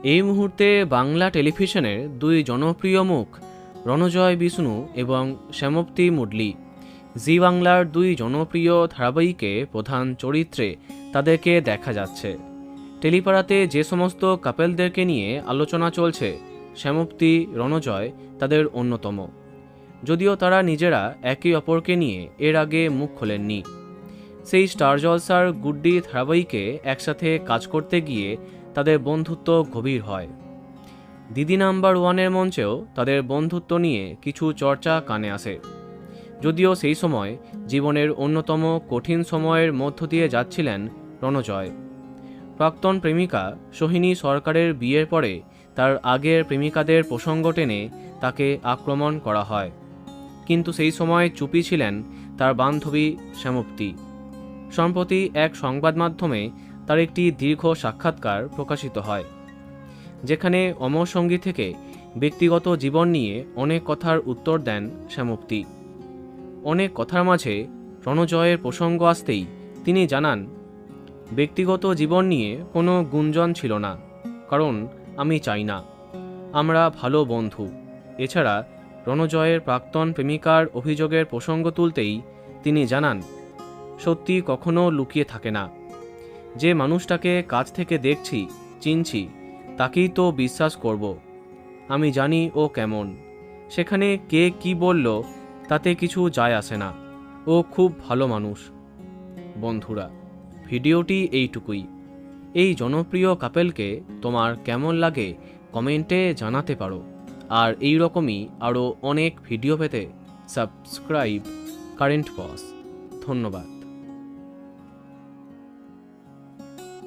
এই মুহূর্তে বাংলা টেলিভিশনের দুই জনপ্রিয় মুখ রণজয় বিষ্ণু এবং শ্যামপ্তি মুডলি জি বাংলার দুই জনপ্রিয় ধারাবাহিকে প্রধান চরিত্রে তাদেরকে দেখা যাচ্ছে। টেলিপাড়াতে যে সমস্ত কাপেলদেরকে নিয়ে আলোচনা চলছে, শ্যামপ্তি রণজয় তাদের অন্যতম। যদিও তারা নিজেরা একে অপরকে নিয়ে এর আগে মুখ খোলেননি। সেই স্টার জলসার গুড্ডি ধারাবাহিকে একসাথে কাজ করতে গিয়ে তাদের বন্ধুত্ব গভীর হয়। দিদি নাম্বার ওয়ানের মঞ্চেও তাদের বন্ধুত্ব নিয়ে কিছু চর্চা কানে আসে। যদিও সেই সময় জীবনের অন্যতম কঠিন সময়ের মধ্য দিয়ে যাচ্ছিলেন রণজয়। প্রাক্তন প্রেমিকা সোহিনী সরকারের বিয়ের পরে তার আগের প্রেমিকাদের প্রসঙ্গ টেনে তাকে আক্রমণ করা হয়, কিন্তু সেই সময় চুপি ছিলেন তার বান্ধবী শ্যামপ্তি। সম্প্রতি এক সংবাদ মাধ্যমে তার একটি দীর্ঘ সাক্ষাৎকার প্রকাশিত হয়, যেখানে অমর সঙ্গী থেকে ব্যক্তিগত জীবন নিয়ে অনেক কথার উত্তর দেন শ্যামপ্তি। অনেক কথার মাঝে রণজয়ের প্রসঙ্গ আসতেই তিনি জানান, ব্যক্তিগত জীবন নিয়ে কোনো গুঞ্জন ছিল না, কারণ আমি চাই না, আমরা ভালো বন্ধু। এছাড়া রণজয়ের প্রাক্তন প্রেমিকার অভিযোগের প্রসঙ্গ তুলতেই তিনি জানান, সত্যি কখনো লুকিয়ে থাকে না। যে মানুষটাকে কাছ থেকে দেখছি, চিনছি, তাকেই তো বিশ্বাস করব। আমি জানি ও কেমন, সেখানে কে কি বলল তাতে কিছু যায় আসে না। ও খুব ভালো মানুষ। বন্ধুরা, ভিডিওটি এইটুকুই। এই জনপ্রিয় কাপেলকে তোমার কেমন লাগে কমেন্টে জানাতে পারো। আর এই রকমই আরও অনেক ভিডিও পেতে সাবস্ক্রাইব কারেন্ট বস। ধন্যবাদ।